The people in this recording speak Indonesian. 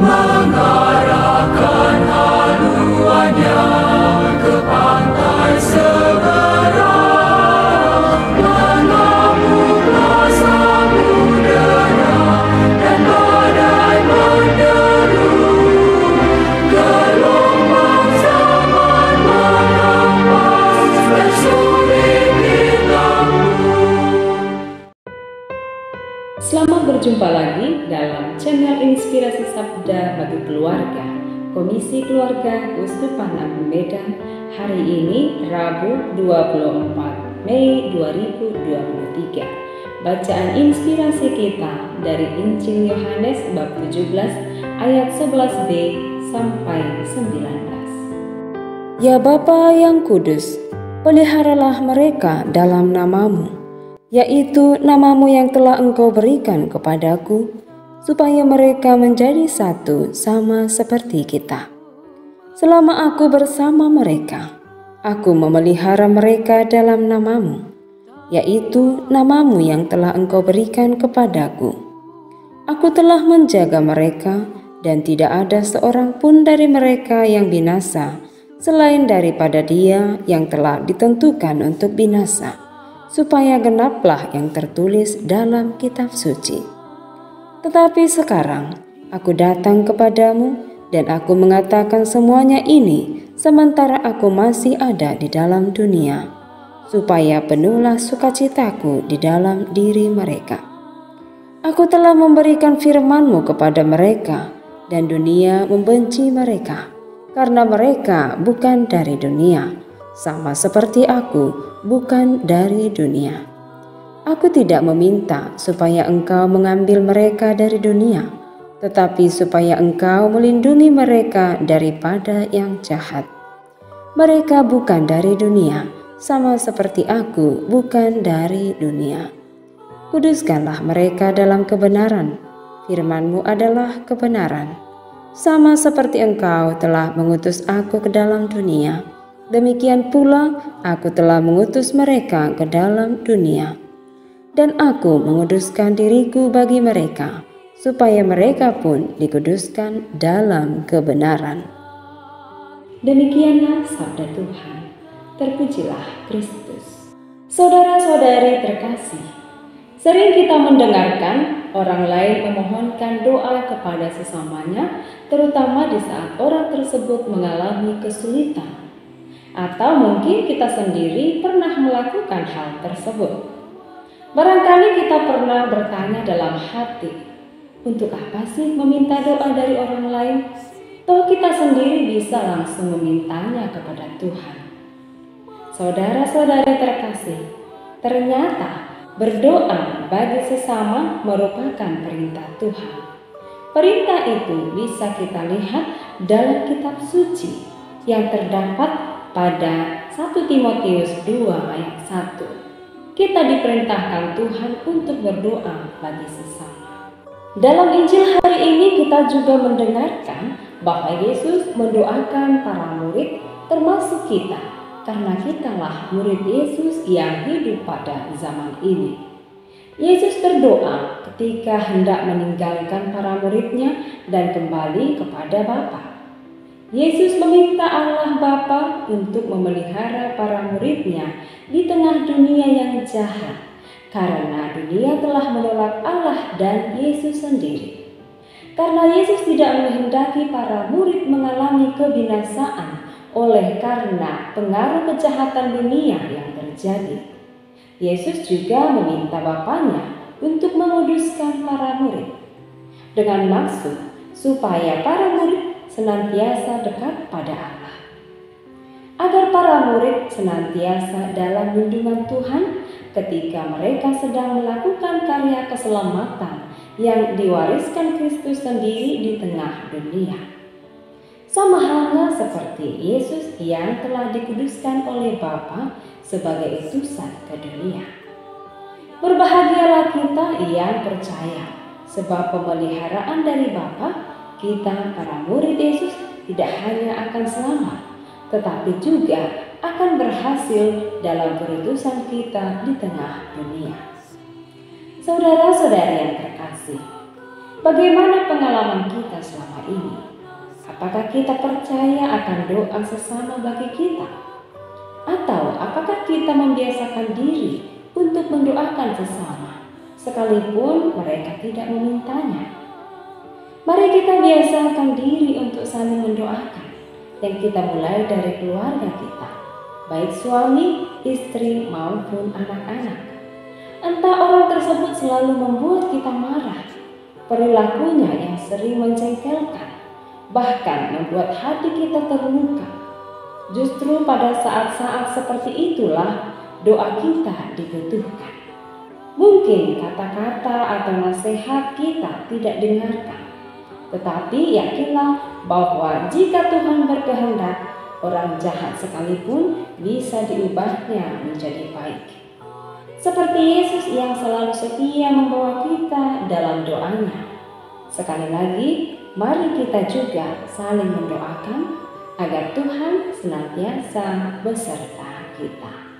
mengarahkan haluannya ke pantai seberang, mengamuklah samudera dan badai menderu, gelombang zaman menghempas dan sulit diganggu. Selamat berjumpa lagi dalam channel Inspirasi Sabda bagi Keluarga, Komisi Keluarga Uskupan Agung Medan. Hari ini Rabu 24 Mei 2023. Bacaan inspirasi kita dari Injil Yohanes bab 17 ayat 11b sampai 19. Ya Bapa yang kudus, peliharalah mereka dalam namamu, yaitu namamu yang telah Engkau berikan kepadaku, supaya mereka menjadi satu sama seperti kita. Selama aku bersama mereka, aku memelihara mereka dalam namamu, yaitu namamu yang telah Engkau berikan kepadaku. Aku telah menjaga mereka, dan tidak ada seorang pun dari mereka yang binasa, selain daripada dia yang telah ditentukan untuk binasa, supaya genaplah yang tertulis dalam kitab suci. Tetapi sekarang aku datang kepadamu, dan aku mengatakan semuanya ini sementara aku masih ada di dalam dunia, supaya penuhlah sukacitaku di dalam diri mereka. Aku telah memberikan firman-Mu kepada mereka, dan dunia membenci mereka, karena mereka bukan dari dunia, sama seperti aku bukan dari dunia. Aku tidak meminta supaya Engkau mengambil mereka dari dunia, tetapi supaya Engkau melindungi mereka daripada yang jahat. Mereka bukan dari dunia, sama seperti aku bukan dari dunia. Kuduskanlah mereka dalam kebenaran, firman-Mu adalah kebenaran. Sama seperti Engkau telah mengutus aku ke dalam dunia, demikian pula aku telah mengutus mereka ke dalam dunia. Dan aku menguduskan diriku bagi mereka, supaya mereka pun dikuduskan dalam kebenaran. Demikianlah sabda Tuhan. Terpujilah Kristus. Saudara-saudari terkasih, sering kita mendengarkan orang lain memohonkan doa kepada sesamanya, terutama di saat orang tersebut mengalami kesulitan. Atau mungkin kita sendiri pernah melakukan hal tersebut. Barangkali kita pernah bertanya dalam hati, untuk apa sih meminta doa dari orang lain? Toh kita sendiri bisa langsung memintanya kepada Tuhan. Saudara-saudari terkasih, ternyata berdoa bagi sesama merupakan perintah Tuhan. Perintah itu bisa kita lihat dalam kitab suci yang terdapat pada 1 Timotius 2 ayat 1. Kita diperintahkan Tuhan untuk berdoa bagi sesama. Dalam Injil hari ini kita juga mendengarkan bahwa Yesus mendoakan para murid termasuk kita, karena kitalah murid Yesus yang hidup pada zaman ini. Yesus berdoa ketika hendak meninggalkan para muridnya dan kembali kepada Bapa. Yesus meminta Allah Bapa untuk memelihara para muridnya di tengah dunia yang jahat, karena dunia telah menolak Allah dan Yesus sendiri. Karena Yesus tidak menghendaki para murid mengalami kebinasaan oleh karena pengaruh kejahatan dunia yang terjadi. Yesus juga meminta Bapanya untuk menguduskan para murid, dengan maksud supaya para murid senantiasa dekat pada Allah. Agar para murid senantiasa dalam lindungan Tuhan ketika mereka sedang melakukan karya keselamatan yang diwariskan Kristus sendiri di tengah dunia. Sama halnya seperti Yesus yang telah dikuduskan oleh Bapa sebagai utusan ke dunia. Berbahagialah kita yang percaya, sebab pemeliharaan dari Bapa, kita para murid Yesus tidak hanya akan selamat, tetapi juga akan berhasil dalam perutusan kita di tengah dunia. Saudara-saudari yang terkasih, Bagaimana pengalaman kita selama ini? Apakah kita percaya akan doa sesama bagi kita? Atau apakah kita membiasakan diri untuk mendoakan sesama, sekalipun mereka tidak memintanya? Mari kita biasakan diri untuk saling mendoakan, dan kita mulai dari keluarga kita, baik suami, istri, maupun anak-anak. Entah orang tersebut selalu membuat kita marah, perilakunya yang sering menjengkelkan, bahkan membuat hati kita terluka. Justru pada saat-saat seperti itulah doa kita dibutuhkan. Mungkin kata-kata atau nasihat kita tidak dengarkan, tetapi yakinlah bahwa jika Tuhan berkehendak, orang jahat sekalipun bisa diubahnya menjadi baik. Seperti Yesus yang selalu setia membawa kita dalam doanya. Sekali lagi, mari kita juga saling mendoakan agar Tuhan senantiasa beserta kita.